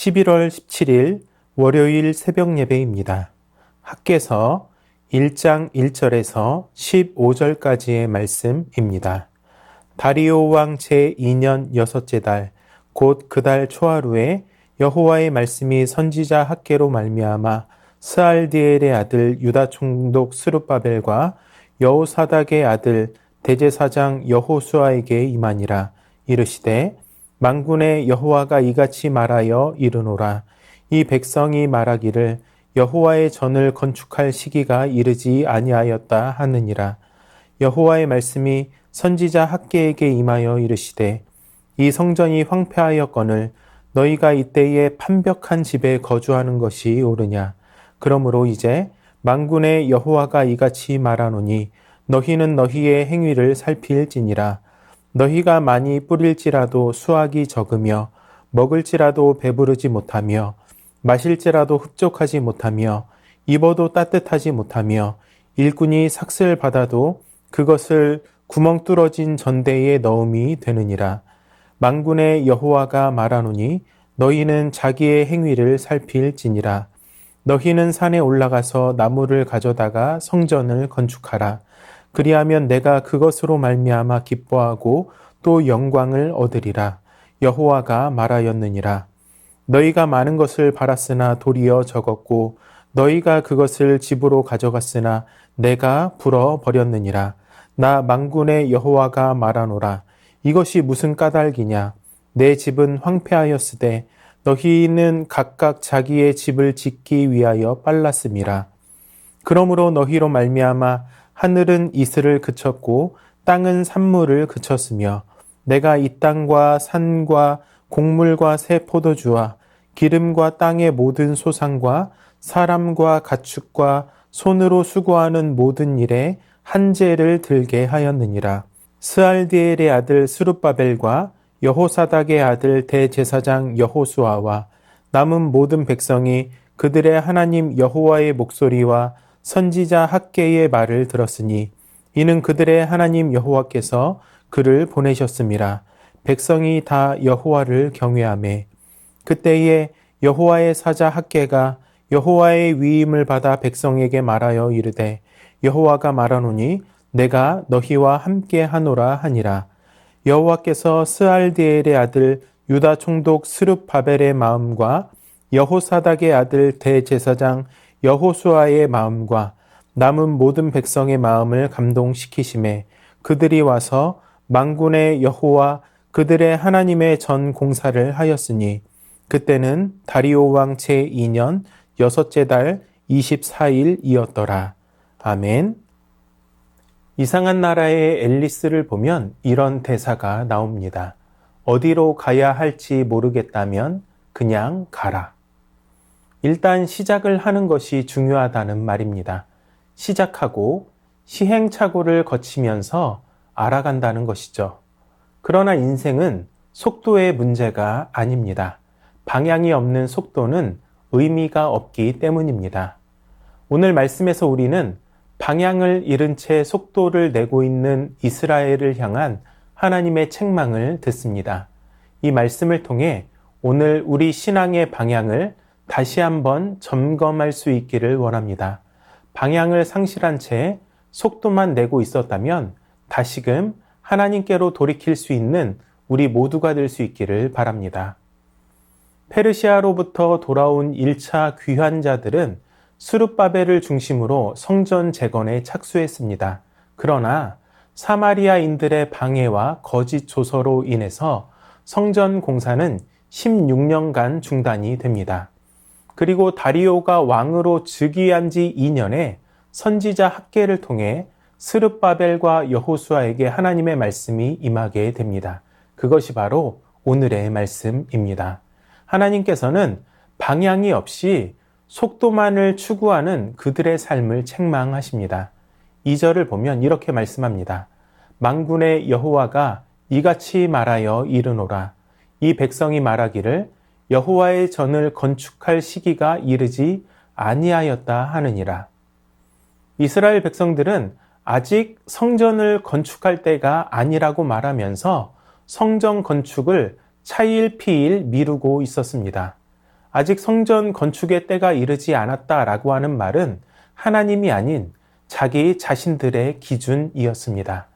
11월 17일 월요일 새벽 예배입니다. 학개서 1장 1절에서 15절까지의 말씀입니다. 다리오 왕 제2년 여섯째 달, 곧 그 달 초하루에 여호와의 말씀이 선지자 학개로 말미암아 스알디엘의 아들 유다 총독 스룹바벨과 여호사닥의 아들 대제사장 여호수아에게 임하니라. 이르시되 만군의 여호와가 이같이 말하여 이르노라. 이 백성이 말하기를 여호와의 전을 건축할 시기가 이르지 아니하였다 하느니라. 여호와의 말씀이 선지자 학개에게 임하여 이르시되 이 성전이 황폐하였거늘 너희가 이때에 판벽한 집에 거주하는 것이 옳으냐. 그러므로 이제 만군의 여호와가 이같이 말하노니 너희는 너희의 행위를 살필지니라. 너희가 많이 뿌릴지라도 수확이 적으며 먹을지라도 배부르지 못하며 마실지라도 흡족하지 못하며 입어도 따뜻하지 못하며 일꾼이 삭슬 받아도 그것을 구멍 뚫어진 전대에 넣음이 되느니라. 만군의 여호와가 말하노니 너희는 자기의 행위를 살필지니라. 너희는 산에 올라가서 나무를 가져다가 성전을 건축하라. 그리하면 내가 그것으로 말미암아 기뻐하고 또 영광을 얻으리라. 여호와가 말하였느니라. 너희가 많은 것을 바랐으나 도리어 적었고 너희가 그것을 집으로 가져갔으나 내가 불어버렸느니라. 나 만군의 여호와가 말하노라. 이것이 무슨 까닭이냐. 내 집은 황폐하였으되 너희는 각각 자기의 집을 짓기 위하여 빨랐음이라. 그러므로 너희로 말미암아 하늘은 이슬을 그쳤고 땅은 산물을 그쳤으며 내가 이 땅과 산과 곡물과 새 포도주와 기름과 땅의 모든 소산과 사람과 가축과 손으로 수고하는 모든 일에 한재를 들게 하였느니라. 스알디엘의 아들 스룹바벨과 여호사닥의 아들 대제사장 여호수아와 남은 모든 백성이 그들의 하나님 여호와의 목소리와 선지자 학개의 말을 들었으니 이는 그들의 하나님 여호와께서 그를 보내셨음이라. 백성이 다 여호와를 경외하매 그때에 여호와의 사자 학개가 여호와의 위임을 받아 백성에게 말하여 이르되 여호와가 말하노니 내가 너희와 함께 하노라 하니라. 여호와께서 스알디엘의 아들 유다 총독 스룹바벨의 마음과 여호사닥의 아들 대제사장 여호수아의 마음과 남은 모든 백성의 마음을 감동시키심에 그들이 와서 만군의 여호와 그들의 하나님의 전 공사를 하였으니 그때는 다리오 왕 제2년 여섯째 달 24일이었더라. 아멘. 이상한 나라의 앨리스를 보면 이런 대사가 나옵니다. 어디로 가야 할지 모르겠다면 그냥 가라. 일단 시작을 하는 것이 중요하다는 말입니다. 시작하고 시행착오를 거치면서 알아간다는 것이죠. 그러나 인생은 속도의 문제가 아닙니다. 방향이 없는 속도는 의미가 없기 때문입니다. 오늘 말씀에서 우리는 방향을 잃은 채 속도를 내고 있는 이스라엘을 향한 하나님의 책망을 듣습니다. 이 말씀을 통해 오늘 우리 신앙의 방향을 다시 한번 점검할 수 있기를 원합니다. 방향을 상실한 채 속도만 내고 있었다면 다시금 하나님께로 돌이킬 수 있는 우리 모두가 될 수 있기를 바랍니다. 페르시아로부터 돌아온 1차 귀환자들은 스룹바벨을 중심으로 성전 재건에 착수했습니다. 그러나 사마리아인들의 방해와 거짓 조서로 인해서 성전 공사는 16년간 중단이 됩니다. 그리고 다리오가 왕으로 즉위한 지 2년에 선지자 학개를 통해 스룹바벨과 여호수아에게 하나님의 말씀이 임하게 됩니다. 그것이 바로 오늘의 말씀입니다. 하나님께서는 방향이 없이 속도만을 추구하는 그들의 삶을 책망하십니다. 2절을 보면 이렇게 말씀합니다. 만군의 여호와가 이같이 말하여 이르노라. 이 백성이 말하기를 여호와의 전을 건축할 시기가 이르지 아니하였다 하느니라. 이스라엘 백성들은 아직 성전을 건축할 때가 아니라고 말하면서 성전 건축을 차일피일 미루고 있었습니다. 아직 성전 건축의 때가 이르지 않았다라고 하는 말은 하나님이 아닌 자기 자신들의 기준이었습니다.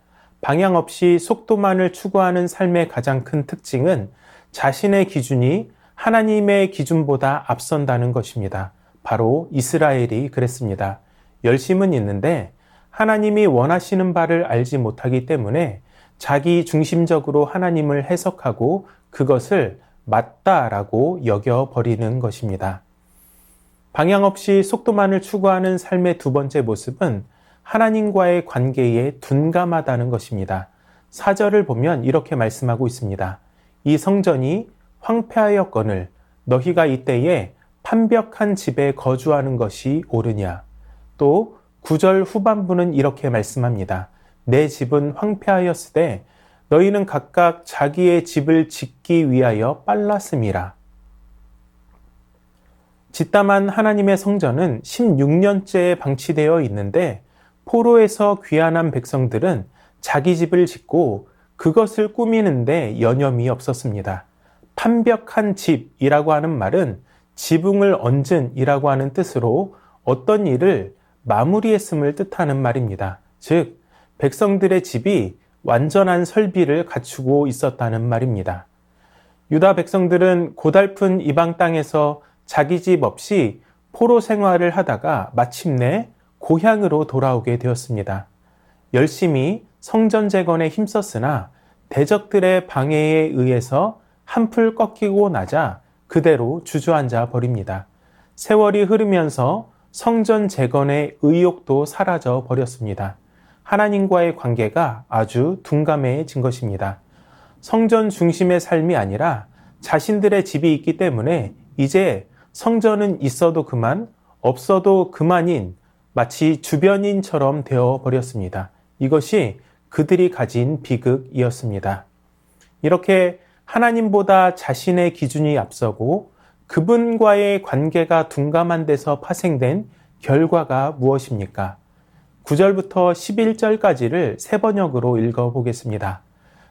방향 없이 속도만을 추구하는 삶의 가장 큰 특징은 자신의 기준이 하나님의 기준보다 앞선다는 것입니다. 바로 이스라엘이 그랬습니다. 열심은 있는데 하나님이 원하시는 바를 알지 못하기 때문에 자기 중심적으로 하나님을 해석하고 그것을 맞다라고 여겨버리는 것입니다. 방향 없이 속도만을 추구하는 삶의 두 번째 모습은 하나님과의 관계에 둔감하다는 것입니다. 4절을 보면 이렇게 말씀하고 있습니다. 이 성전이 황폐하였거늘 너희가 이때에 판벽한 집에 거주하는 것이 옳으냐. 또 9절 후반부는 이렇게 말씀합니다. 내 집은 황폐하였으되 너희는 각각 자기의 집을 짓기 위하여 빨랐음이라. 짓담한 하나님의 성전은 16년째 방치되어 있는데 포로에서 귀환한 백성들은 자기 집을 짓고 그것을 꾸미는데 여념이 없었습니다. 판벽한 집이라고 하는 말은 지붕을 얹은 이라고 하는 뜻으로 어떤 일을 마무리했음을 뜻하는 말입니다. 즉, 백성들의 집이 완전한 설비를 갖추고 있었다는 말입니다. 유다 백성들은 고달픈 이방 땅에서 자기 집 없이 포로 생활을 하다가 마침내 고향으로 돌아오게 되었습니다. 열심히 성전 재건에 힘썼으나 대적들의 방해에 의해서 한풀 꺾이고 나자 그대로 주저앉아 버립니다. 세월이 흐르면서 성전 재건의 의욕도 사라져 버렸습니다. 하나님과의 관계가 아주 둔감해진 것입니다. 성전 중심의 삶이 아니라 자신들의 집이 있기 때문에 이제 성전은 있어도 그만, 없어도 그만인 마치 주변인처럼 되어 버렸습니다. 이것이 그들이 가진 비극이었습니다. 이렇게 하나님보다 자신의 기준이 앞서고 그분과의 관계가 둔감한 데서 파생된 결과가 무엇입니까? 9절부터 11절까지를 세 번역으로 읽어보겠습니다.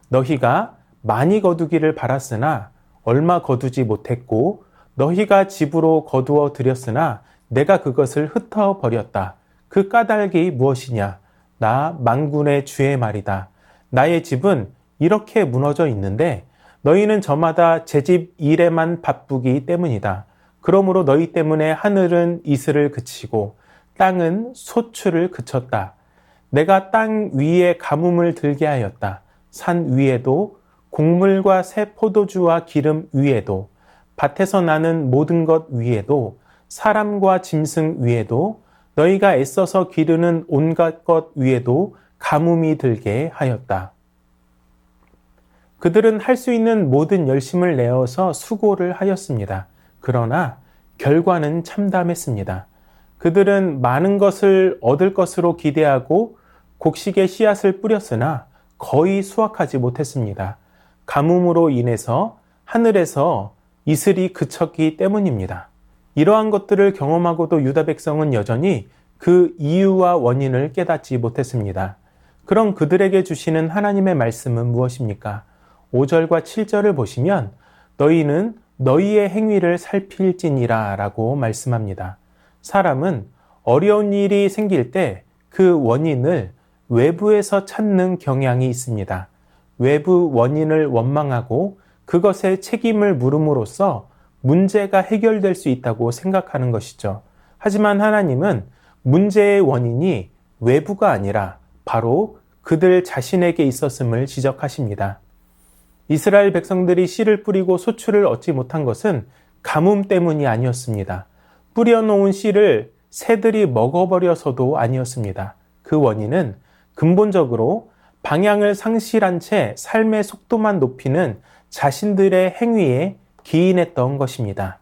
너희가 많이 거두기를 바랐으나 얼마 거두지 못했고 너희가 집으로 거두어 들였으나 내가 그것을 흩어버렸다. 그 까닭이 무엇이냐? 나 만군의 주의 말이다. 나의 집은 이렇게 무너져 있는데 너희는 저마다 제 집 일에만 바쁘기 때문이다. 그러므로 너희 때문에 하늘은 이슬을 그치고 땅은 소출을 그쳤다. 내가 땅 위에 가뭄을 들게 하였다. 산 위에도 곡물과 새 포도주와 기름 위에도 밭에서 나는 모든 것 위에도 사람과 짐승 위에도 너희가 애써서 기르는 온갖 것 위에도 가뭄이 들게 하였다. 그들은 할 수 있는 모든 열심을 내어서 수고를 하였습니다. 그러나 결과는 참담했습니다. 그들은 많은 것을 얻을 것으로 기대하고 곡식의 씨앗을 뿌렸으나 거의 수확하지 못했습니다. 가뭄으로 인해서 하늘에서 이슬이 그쳤기 때문입니다. 이러한 것들을 경험하고도 유다 백성은 여전히 그 이유와 원인을 깨닫지 못했습니다. 그럼 그들에게 주시는 하나님의 말씀은 무엇입니까? 5절과 7절을 보시면 너희는 너희의 행위를 살필지니라 라고 말씀합니다. 사람은 어려운 일이 생길 때 그 원인을 외부에서 찾는 경향이 있습니다. 외부 원인을 원망하고 그것에 책임을 물음으로써 문제가 해결될 수 있다고 생각하는 것이죠. 하지만 하나님은 문제의 원인이 외부가 아니라 바로 그들 자신에게 있었음을 지적하십니다. 이스라엘 백성들이 씨를 뿌리고 소출을 얻지 못한 것은 가뭄 때문이 아니었습니다. 뿌려놓은 씨를 새들이 먹어버려서도 아니었습니다. 그 원인은 근본적으로 방향을 상실한 채 삶의 속도만 높이는 자신들의 행위에 기인했던 것입니다.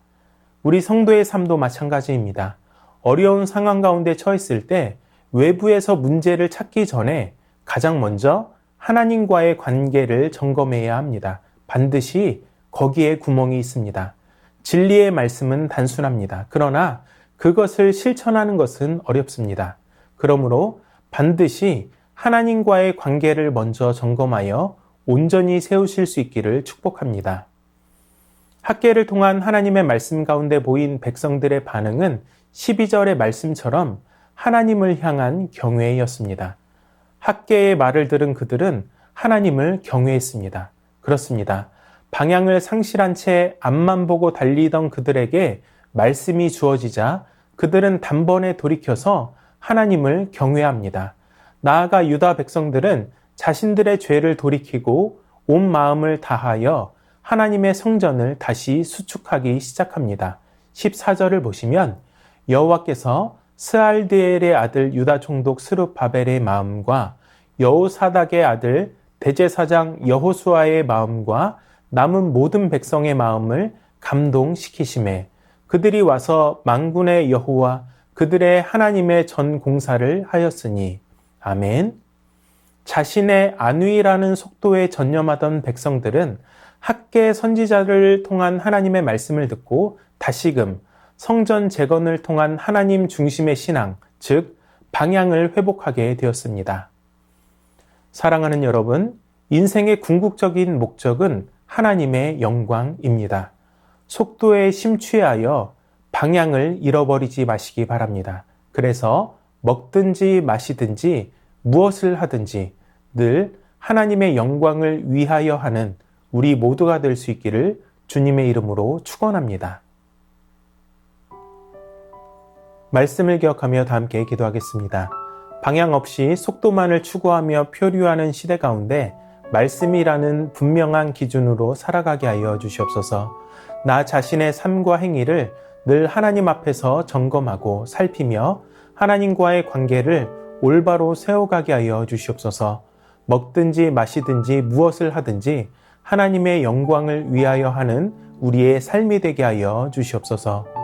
우리 성도의 삶도 마찬가지입니다. 어려운 상황 가운데 처했을 때 외부에서 문제를 찾기 전에 가장 먼저 하나님과의 관계를 점검해야 합니다. 반드시 거기에 구멍이 있습니다. 진리의 말씀은 단순합니다. 그러나 그것을 실천하는 것은 어렵습니다. 그러므로 반드시 하나님과의 관계를 먼저 점검하여 온전히 세우실 수 있기를 축복합니다. 학궤를 통한 하나님의 말씀 가운데 보인 백성들의 반응은 12절의 말씀처럼 하나님을 향한 경외였습니다. 학궤의 말을 들은 그들은 하나님을 경외했습니다. 그렇습니다. 방향을 상실한 채 앞만 보고 달리던 그들에게 말씀이 주어지자 그들은 단번에 돌이켜서 하나님을 경외합니다. 나아가 유다 백성들은 자신들의 죄를 돌이키고 온 마음을 다하여 하나님의 성전을 다시 수축하기 시작합니다. 14절을 보시면 여호와께서 스알디엘의 아들 유다 총독 스룹바벨의 마음과 여호사닥의 아들 대제사장 여호수아의 마음과 남은 모든 백성의 마음을 감동시키시매 그들이 와서 만군의 여호와 그들의 하나님의 전 공사를 하였으니 아멘. 자신의 안위라는 속도에 전념하던 백성들은 학궤 선지자를 통한 하나님의 말씀을 듣고 다시금 성전 재건을 통한 하나님 중심의 신앙, 즉 방향을 회복하게 되었습니다. 사랑하는 여러분, 인생의 궁극적인 목적은 하나님의 영광입니다. 속도에 심취하여 방향을 잃어버리지 마시기 바랍니다. 그래서 먹든지 마시든지 무엇을 하든지 늘 하나님의 영광을 위하여 하는 우리 모두가 될 수 있기를 주님의 이름으로 축원합니다. 말씀을 기억하며 다 함께 기도하겠습니다. 방향 없이 속도만을 추구하며 표류하는 시대 가운데 말씀이라는 분명한 기준으로 살아가게 하여 주시옵소서. 나 자신의 삶과 행위를 늘 하나님 앞에서 점검하고 살피며 하나님과의 관계를 올바로 세워가게 하여 주시옵소서. 먹든지 마시든지 무엇을 하든지 하나님의 영광을 위하여 하는 우리의 삶이 되게 하여 주시옵소서.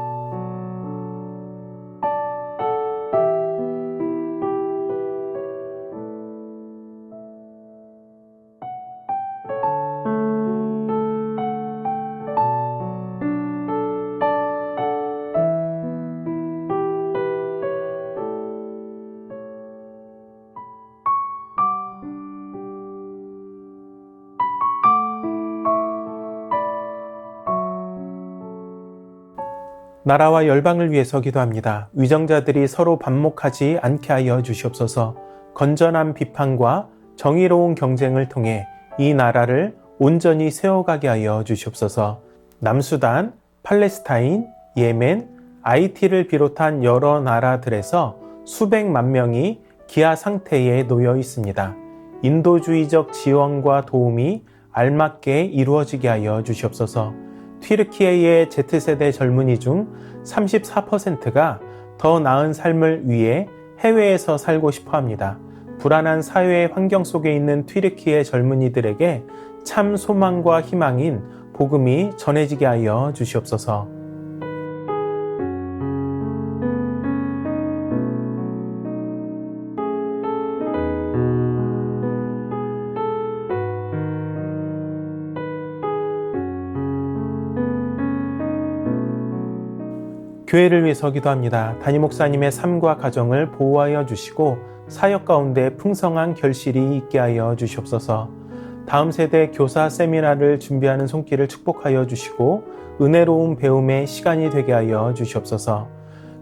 나라와 열방을 위해서 기도합니다. 위정자들이 서로 반목하지 않게 하여 주시옵소서. 건전한 비판과 정의로운 경쟁을 통해 이 나라를 온전히 세워가게 하여 주시옵소서. 남수단, 팔레스타인, 예멘, IT를 비롯한 여러 나라들에서 수백만 명이 기아 상태에 놓여 있습니다. 인도주의적 지원과 도움이 알맞게 이루어지게 하여 주시옵소서. 튀르키예의 Z세대 젊은이 중 34%가 더 나은 삶을 위해 해외에서 살고 싶어 합니다. 불안한 사회 환경 속에 있는 튀르키예 젊은이들에게 참 소망과 희망인 복음이 전해지게 하여 주시옵소서. 교회를 위해서 기도합니다. 담임 목사님의 삶과 가정을 보호하여 주시고 사역 가운데 풍성한 결실이 있게 하여 주시옵소서. 다음 세대 교사 세미나를 준비하는 손길을 축복하여 주시고 은혜로운 배움의 시간이 되게 하여 주시옵소서.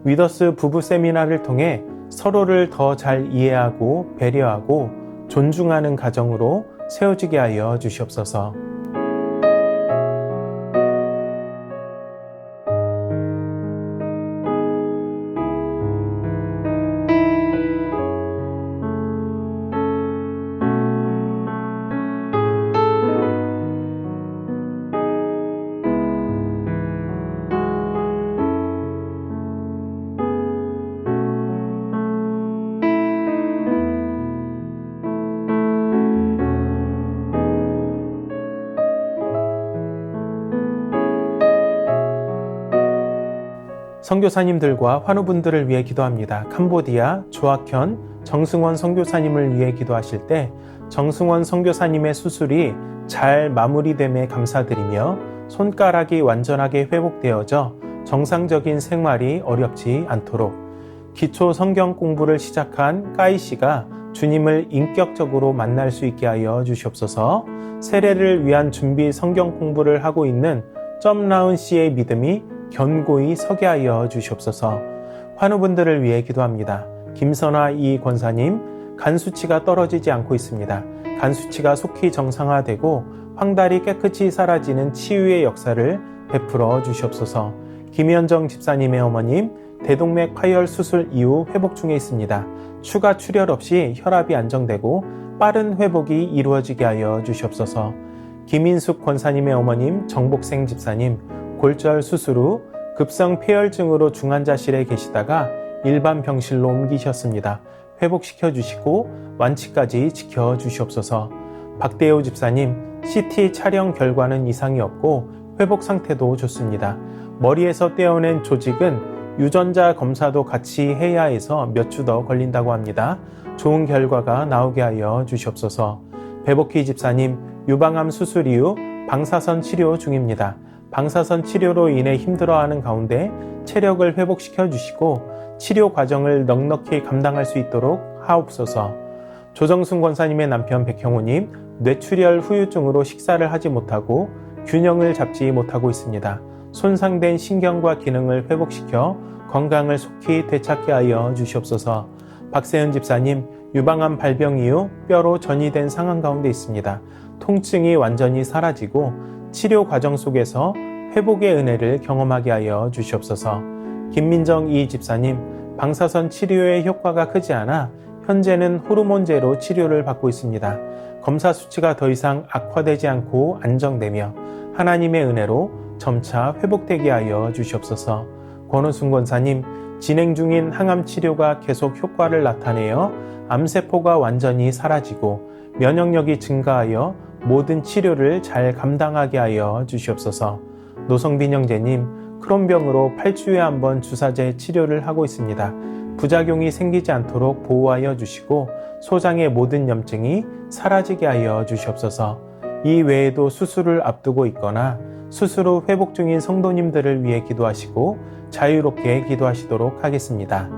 위더스 부부 세미나를 통해 서로를 더 잘 이해하고 배려하고 존중하는 가정으로 세워지게 하여 주시옵소서. 선교사님들과 환우분들을 위해 기도합니다. 캄보디아, 조학현, 정승원 선교사님을 위해 기도하실 때 정승원 선교사님의 수술이 잘 마무리됨에 감사드리며 손가락이 완전하게 회복되어져 정상적인 생활이 어렵지 않도록 기초 성경 공부를 시작한 까이 씨가 주님을 인격적으로 만날 수 있게 하여 주시옵소서. 세례를 위한 준비 성경 공부를 하고 있는 점라운 씨의 믿음이 견고히 서게 하여 주시옵소서. 환우분들을 위해 기도합니다. 김선화 이 권사님, 간 수치가 떨어지지 않고 있습니다. 간 수치가 속히 정상화되고 황달이 깨끗이 사라지는 치유의 역사를 베풀어 주시옵소서. 김현정 집사님의 어머님, 대동맥 파열 수술 이후 회복 중에 있습니다. 추가 출혈 없이 혈압이 안정되고 빠른 회복이 이루어지게 하여 주시옵소서. 김인숙 권사님의 어머님, 정복생 집사님, 골절 수술 후 급성 폐혈증으로 중환자실에 계시다가 일반 병실로 옮기셨습니다. 회복시켜 주시고 완치까지 지켜 주시옵소서. 박대호 집사님, CT 촬영 결과는 이상이 없고 회복 상태도 좋습니다. 머리에서 떼어낸 조직은 유전자 검사도 같이 해야 해서 몇 주 더 걸린다고 합니다. 좋은 결과가 나오게 하여 주시옵소서. 배복희 집사님, 유방암 수술 이후 방사선 치료 중입니다. 방사선 치료로 인해 힘들어하는 가운데 체력을 회복시켜 주시고 치료 과정을 넉넉히 감당할 수 있도록 하옵소서. 조정순 권사님의 남편 백형우님, 뇌출혈 후유증으로 식사를 하지 못하고 균형을 잡지 못하고 있습니다. 손상된 신경과 기능을 회복시켜 건강을 속히 되찾게 하여 주시옵소서. 박세은 집사님, 유방암 발병 이후 뼈로 전이된 상황 가운데 있습니다. 통증이 완전히 사라지고 치료 과정 속에서 회복의 은혜를 경험하게 하여 주시옵소서. 김민정 이 집사님, 방사선 치료의 효과가 크지 않아 현재는 호르몬제로 치료를 받고 있습니다. 검사 수치가 더 이상 악화되지 않고 안정되며 하나님의 은혜로 점차 회복되게 하여 주시옵소서. 권우순 권사님, 진행 중인 항암 치료가 계속 효과를 나타내어 암세포가 완전히 사라지고 면역력이 증가하여 모든 치료를 잘 감당하게 하여 주시옵소서. 노성빈 형제님, 크론병으로 8주에 한 번 주사제 치료를 하고 있습니다. 부작용이 생기지 않도록 보호하여 주시고 소장의 모든 염증이 사라지게 하여 주시옵소서. 이 외에도 수술을 앞두고 있거나 수술 후 회복 중인 성도님들을 위해 기도하시고 자유롭게 기도하시도록 하겠습니다.